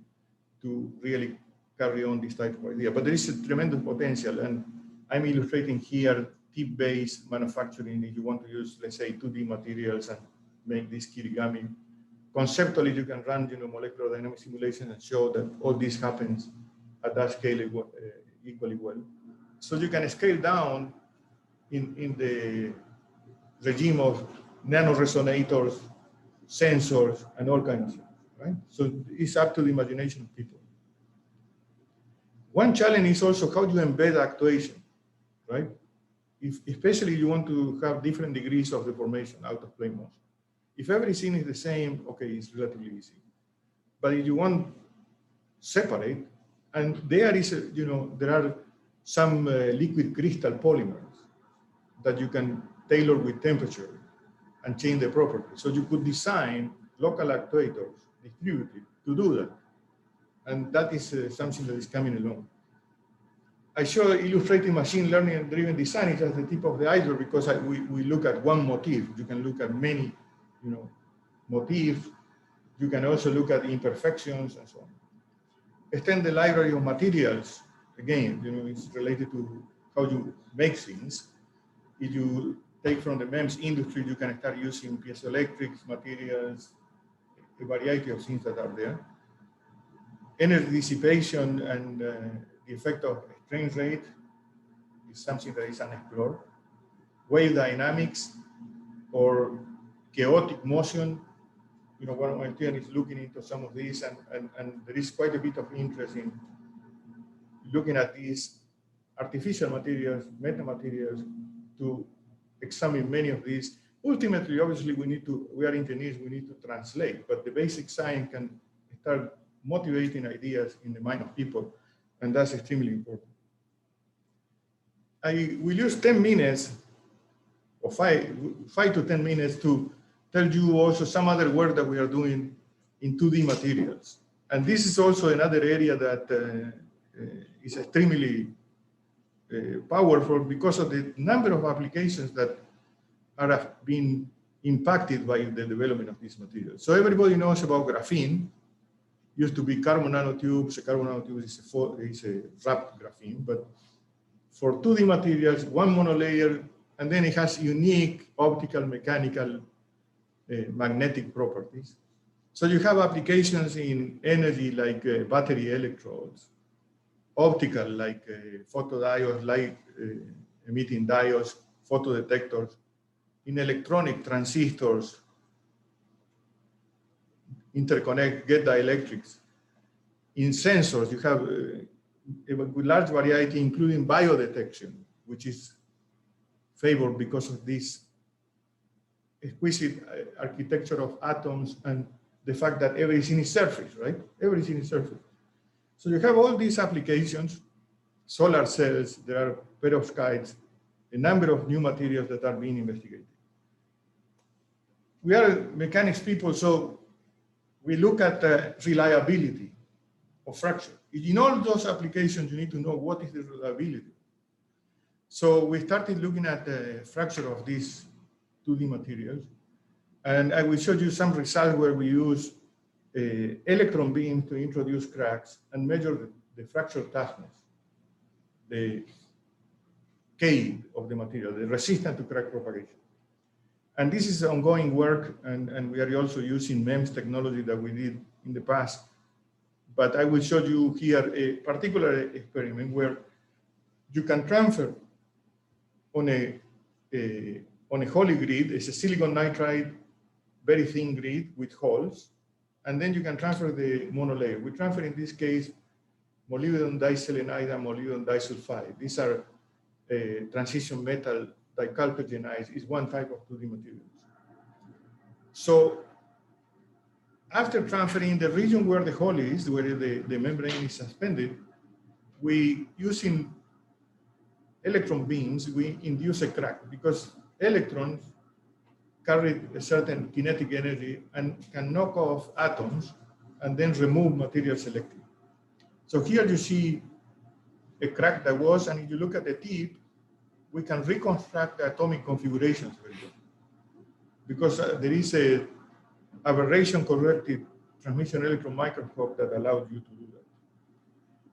to really carry on this type of idea. But there is a tremendous potential, and I'm illustrating here tip-based manufacturing. If you want to use, let's say, 2D materials and make this kirigami, conceptually you can run, molecular dynamic simulation and show that all this happens at that scale equally well. So you can scale down in the regime of nanoresonators, sensors, and all kinds of things, right? So it's up to the imagination of people. One challenge is also how you embed actuation, right? Especially you want to have different degrees of deformation out of plane motion. If everything is the same, okay, it's relatively easy. But if you want separate, and there is, there are some liquid crystal polymers that you can tailor with temperature and change the properties. So you could design local actuators distributed to do that. And that is something that is coming along. I show illustrating machine learning and driven design is just the tip of the iceberg because we look at one motif. You can look at many, motifs. You can also look at imperfections and so on. Extend the library of materials. Again, it's related to how you make things. If you take from the MEMS industry, you can start using piezoelectric materials, a variety of things that are there. Energy dissipation and the effect of strain rate is something that is unexplored. Wave dynamics or chaotic motion one of my students is looking into some of these, and there is quite a bit of interest in looking at these artificial materials, metamaterials, to examine many of these. Ultimately, obviously, we are engineers, we need to translate, but the basic science can start motivating ideas in the mind of people, and that's extremely important. I will use 10 minutes, or five to 10 minutes, to tell you also some other work that we are doing in 2D materials. And this is also another area that is extremely powerful because of the number of applications that are being impacted by the development of these materials. So everybody knows about graphene. Used to be carbon nanotubes. A carbon nanotube is a wrapped graphene, but for 2D materials, one monolayer, and then it has unique optical, mechanical, magnetic properties. So you have applications in energy like battery electrodes, optical like photodiodes, light emitting diodes, photodetectors, in electronic transistors, interconnect, get dielectrics. In sensors, you have a large variety, including biodetection, which is favored because of this exquisite architecture of atoms and the fact that everything is surface, right? Everything is surface. So you have all these applications, solar cells, there are perovskites, a number of new materials that are being investigated. We are mechanics people, so we look at the reliability of fracture. In all those applications, you need to know what is the reliability. So we started looking at the fracture of these 2D materials. And I will show you some results where we use electron beam to introduce cracks and measure the fracture toughness, the K of the material, the resistance to crack propagation. And this is ongoing work, and we are also using MEMS technology that we did in the past. But I will show you here a particular experiment where you can transfer on a holy grid. It's a silicon nitride, very thin grid with holes, and then you can transfer the monolayer. We transfer, in this case, molybdenum diselenide and molybdenum disulfide. These are transition metal dichalcogenized, is one type of 2D materials. So after transferring the region where the hole is, where the membrane is suspended, we, using electron beams, we induce a crack because electrons carry a certain kinetic energy and can knock off atoms and then remove material selectively. So here you see a crack that was, and if you look at the tip, we can reconstruct the atomic configurations very well. Because there is a aberration corrected transmission electron microscope that allows you to do that.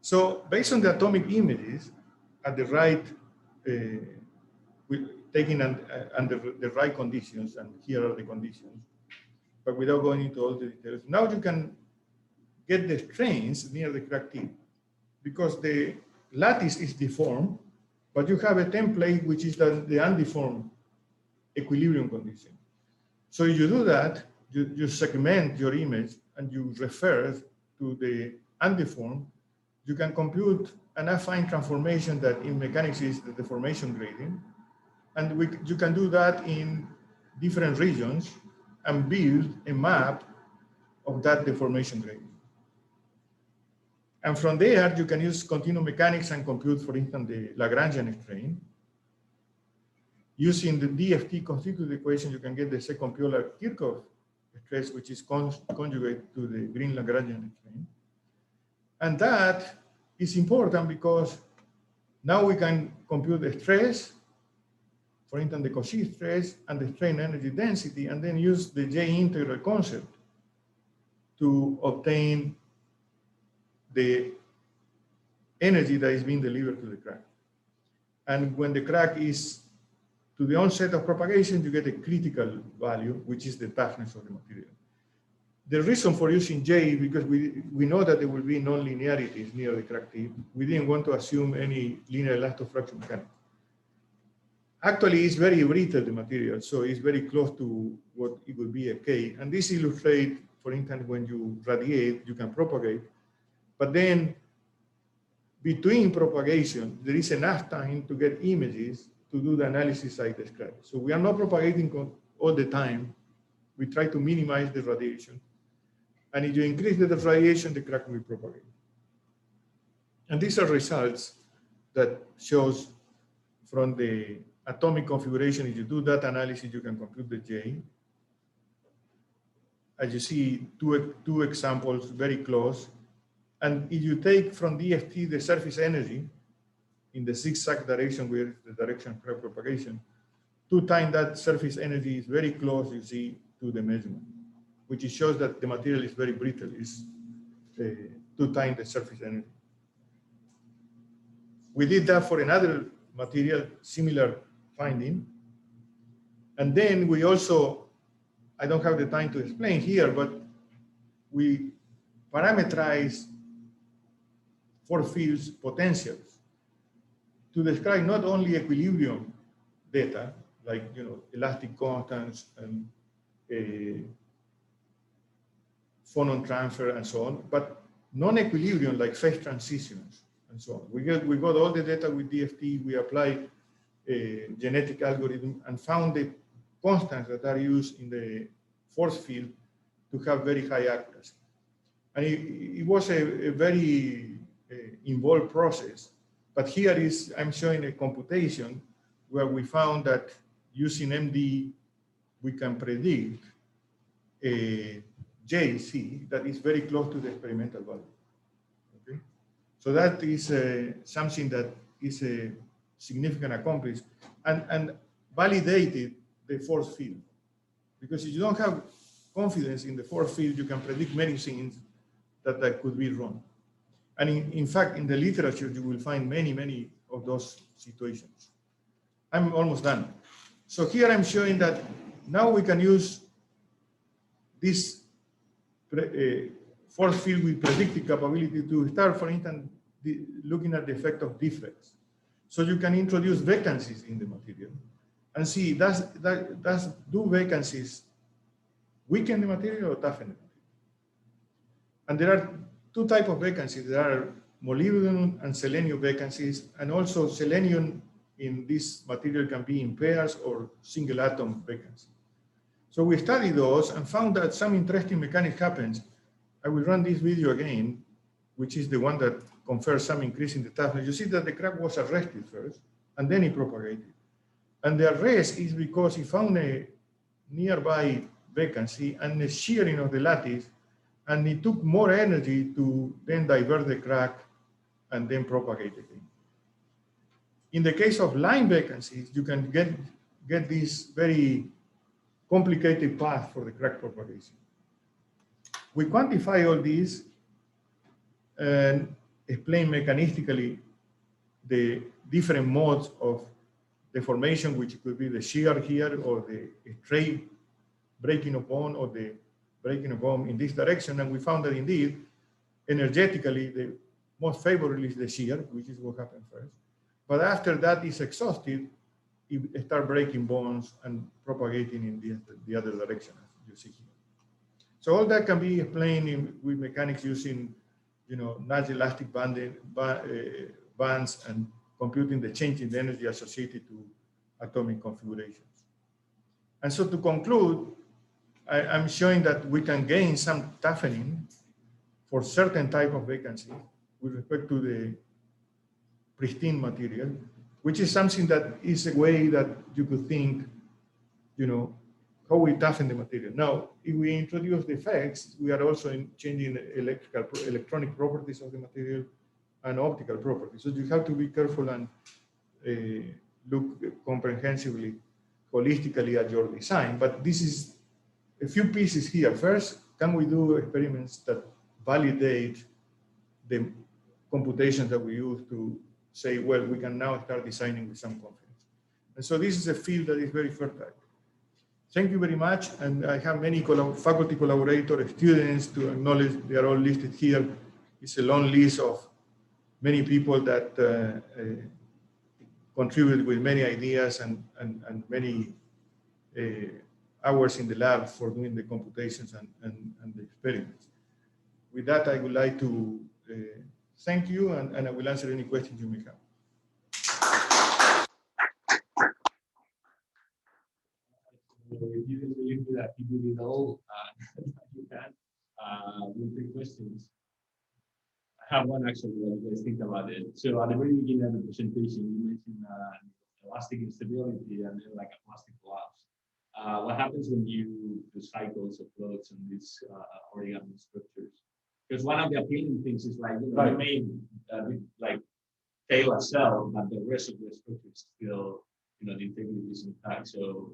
So based on the atomic images at the right, taken under the right conditions, and here are the conditions, but without going into all the details, now you can get the strains near the crack tip because the lattice is deformed, but you have a template which is the undeformed equilibrium condition. So if you do that, you segment your image and you refer to the undeformed, you can compute an affine transformation that in mechanics is the deformation gradient. And you can do that in different regions and build a map of that deformation gradient. And from there, you can use continuum mechanics and compute, for instance, the Lagrangian strain. Using the DFT constitutive equation, you can get the second polar Kirchhoff stress, which is conjugate to the green Lagrangian strain. And that is important because now we can compute the stress, for instance, the Cauchy stress and the strain energy density, and then use the J integral concept to obtain the energy that is being delivered to the crack. And when the crack is to the onset of propagation, you get a critical value, which is the toughness of the material. The reason for using J is because we know that there will be non-linearities near the crack tip. We didn't want to assume any linear elastofracture mechanics. Actually, it's very brittle, the material, so it's very close to what it would be a K. And this illustrates, for instance, when you radiate, you can propagate, but then between propagation, there is enough time to get images to do the analysis I described. So we are not propagating all the time. We try to minimize the radiation. And if you increase the radiation, the crack will propagate. And these are results that shows from the atomic configuration. If you do that analysis, you can compute the J. As you see, two examples very close. And if you take from DFT the surface energy in the zigzag direction, where is the direction of crack propagation, 2 times that surface energy is very close, you see, to the measurement, which shows that the material is very brittle, is 2 times the surface energy. We did that for another material, similar finding. And then we also, I don't have the time to explain here, but we parameterize force fields potentials to describe not only equilibrium data, like elastic constants and phonon transfer and so on, but non-equilibrium like phase transitions and so on. We got all the data with DFT. We applied a genetic algorithm and found the constants that are used in the force field to have very high accuracy. And it was a very involved process. But here I'm showing a computation where we found that using MD, we can predict a JC that is very close to the experimental value. Okay? So that is something that is a significant accomplishment and validated the force field. Because if you don't have confidence in the force field, you can predict many things that could be wrong. And in fact, in the literature, you will find many of those situations. I'm almost done. So here I'm showing that now we can use this force field with predictive capability to start, for instance, looking at the effect of deflects. So you can introduce vacancies in the material and see, does vacancies weaken the material or toughen the material? And there are 2 types of vacancies. There are molybdenum and selenium vacancies, and also selenium in this material can be in pairs or single atom vacancy. So we studied those and found that some interesting mechanics happens. I will run this video again, which is the one that confers some increase in the toughness. You see that the crack was arrested first, and then it propagated. And the arrest is because he found a nearby vacancy and the shearing of the lattice, and it took more energy to then divert the crack and then propagate again. In the case of line vacancies, you can get this very complicated path for the crack propagation. We quantify all these and explain mechanistically the different modes of deformation, which could be the shear here or the straight breaking of bone or the breaking of bone in this direction. And we found that indeed, energetically, the most favorable is the shear, which is what happened first. But after that is exhausted, it start breaking bones and propagating in the other direction, as you see here. So all that can be explained with mechanics using, large elastic bands and computing the change in the energy associated to atomic configurations. And so to conclude, I'm showing that we can gain some toughening for certain type of vacancy with respect to the pristine material, which is something that is a way that you could think, how we toughen the material. Now, if we introduce the effects, we are also changing electronic properties of the material and optical properties. So you have to be careful and look comprehensively, holistically at your design. But this is a few pieces here. First, can we do experiments that validate the computations that we use to say, well, we can now start designing with some confidence. And so this is a field that is very fertile. Thank you very much. And I have many faculty collaborators, students to acknowledge. They are all listed here. It's a long list of many people that contributed with many ideas and many hours in the lab for doing the computations and the experiments. With that, I would like to thank you, and I will answer any questions you may have. If you didn't believe me that you did it all, you can. We'll take questions. I have one actually. What you guys think about it? So at the very beginning of the presentation, you mentioned elastic instability and then like a plastic collapse. What happens when you do cycles of floats on these origami structures? Because one of the appealing things is like, you know, you may like fail a cell, but the rest of the structure is still, you know, the integrity is intact. So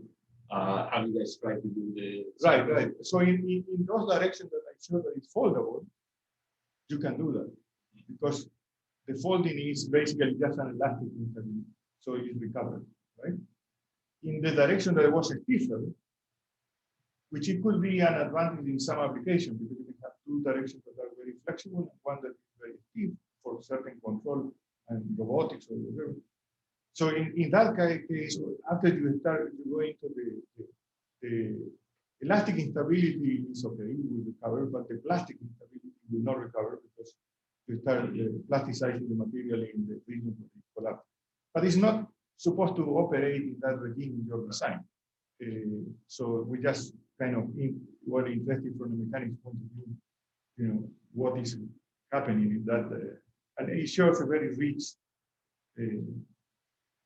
how do you guys try to do the right? So in those directions that I showed that it's foldable, you can do that because the folding is basically just an elastic instability, so it is recovered, right? In the direction that it was stiffer, which it could be an advantage in some application because you can have two directions that are very flexible and one that is very stiff for certain control and robotics or whatever. So in that case, after you start to go into the elastic instability is okay, it will recover, but the plastic instability will not recover because you start plasticizing the material in the region of the collapse. But it's not supposed to operate in that regime in your design. So we just kind of were interested from the mechanics point of view, you know, what is happening in that, and it shows a very rich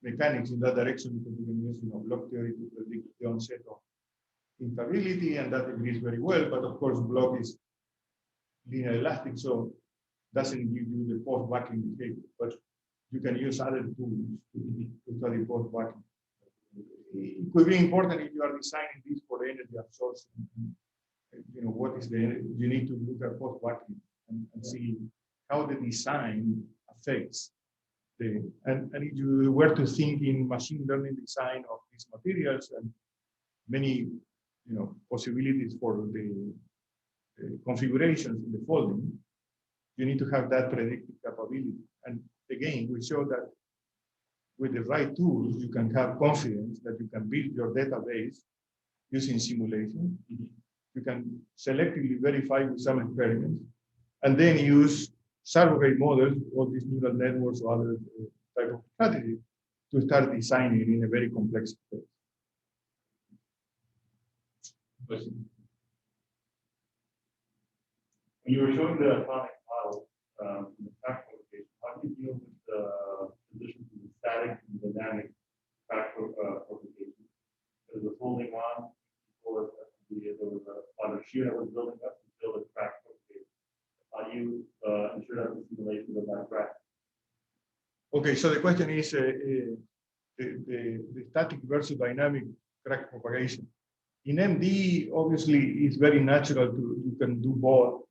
mechanics in that direction because you can use, you know, block theory to predict the onset of instability, and that agrees very well. But of course, block is linear elastic, so doesn't give you the post-buckling behavior. But you can use other tools to study post-buckling. It could be important if you are designing this for energy absorption. You know, what is the energy? You need to look at post-buckling and see how the design affects the. And if you were to think in machine learning design of these materials and many, you know, possibilities for the configurations in the folding, you need to have that predictive capability. And again, we show that with the right tools, you can have confidence that you can build your database using simulation. You can selectively verify with some experiments, and then use surrogate models, all these neural networks or other type of strategies to start designing in a very complex space. Question. When you were showing the atomic model in the practical case, how do you deal with the positions of the static and dynamic propagation? There's a folding on, or there was a shear that was building up until the crack propagated. How do you ensure that the simulation of that crack? Okay, so the question is the static versus dynamic crack propagation. In MD, obviously, it's very natural you can do both.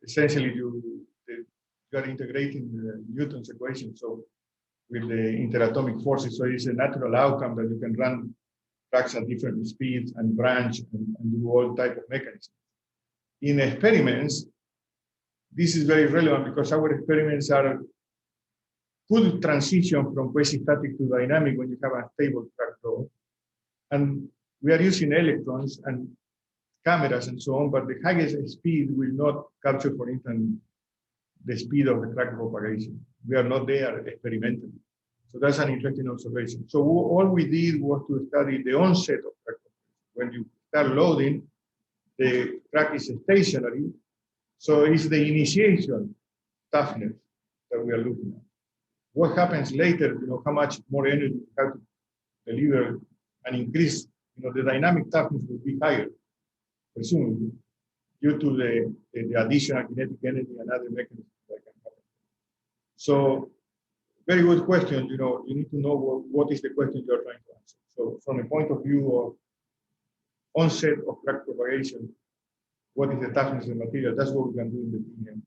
Essentially, you are integrating Newton's equation, so with the interatomic forces, so it's a natural outcome that you can run cracks at different speeds and branch and do all type of mechanisms. In experiments, this is very relevant because our experiments could transition from quasi-static to dynamic when you have a stable crack flow. And we are using electrons and cameras and so on, but the highest speed will not capture, for instance, the speed of the crack propagation. We are not there experimentally. So that's an interesting observation. So all we did was to study the onset of crack propagation. When you start loading, the crack is stationary. So it's the initiation toughness that we are looking at. What happens later, you know, how much more energy you have to deliver and increase, you know, the dynamic toughness will be higher, presumably, due to the additional kinetic energy and other mechanisms that can happen. So, very good question. You know, you need to know what is the question you're trying to answer. So, from the point of view of onset of crack propagation, what is the toughness of the material? That's what we can do in the PEM.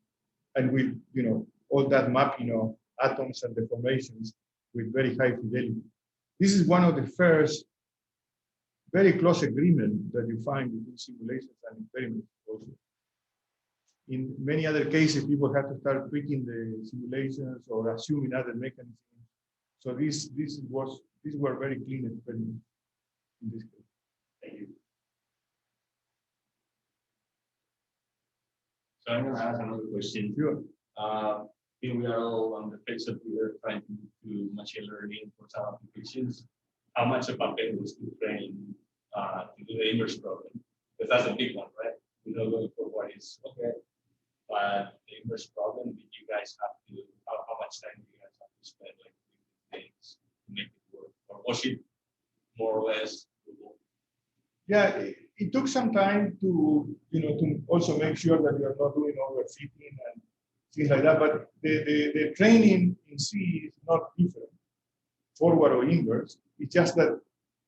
And with, you know, all that mapping of atoms and deformations with very high fidelity. This is one of the first very close agreement that you find in simulations and experiments also. In many other cases, people have to start tweaking the simulations or assuming other mechanisms So these were very clean experiments in this case. Thank you. So I'm going to ask another question. Sure. Here we are all on the face of the earth trying to do machine learning for some applications. How much of a pain was to train to do the inverse problem? Because that's a big one, right? We know going for what is okay, but the inverse problem, did you guys have to, how much time do you guys have to spend like things to make it work? Or was it more or less doable? Yeah, it took some time to, to also make sure that you are not doing overfitting and things like that. But the training in C is not different, forward or inverse. It's just that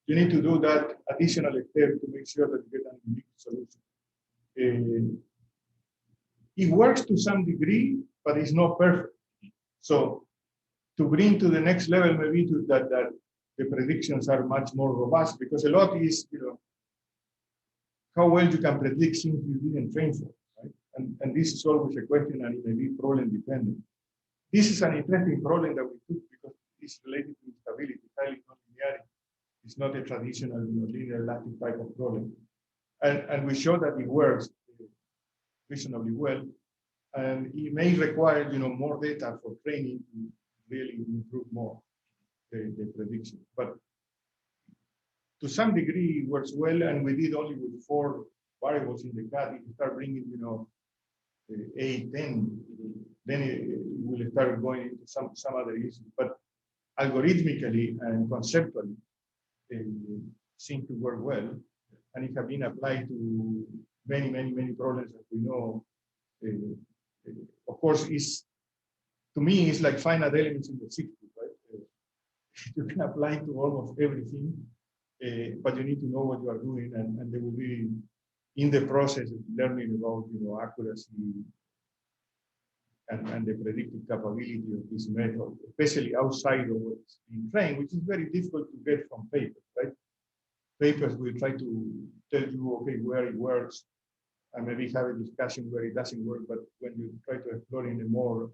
you need to do that additional step to make sure that you get a unique solution. It works to some degree, but it's not perfect. So to bring to the next level, maybe that the predictions are much more robust, because a lot is, how well you can predict things you didn't train for, right? And this is always a question, and it may be problem dependent. This is an interesting problem that we took because it's related to instability, highly nonlinearity. It's not a traditional linear elastic type of problem. And we show that it works reasonably well. And it may require, more data for training to really improve more the prediction. But to some degree, it works well, and we did only with 4 variables in the cat. If you start bringing, 8, 10, then it will start going into some other issues. But algorithmically and conceptually, it seems to work well, and it has been applied to many, many, many problems that we know. Of course, to me, it's like finite elements in the 60s, right? You can apply to almost everything. But you need to know what you are doing, and they will be in the process of learning about accuracy and the predictive capability of this method, especially outside of what's being trained, which is very difficult to get from papers, right? Papers will try to tell you, okay, where it works, and maybe have a discussion where it doesn't work, but when you try to explore in a more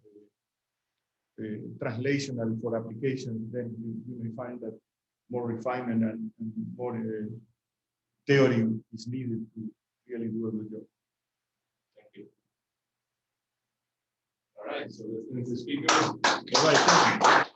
translational for application, then you may find that more refinement and more theory is needed to really do a good job. Thank you. All right, so let's finish the speakers. All right, thank you.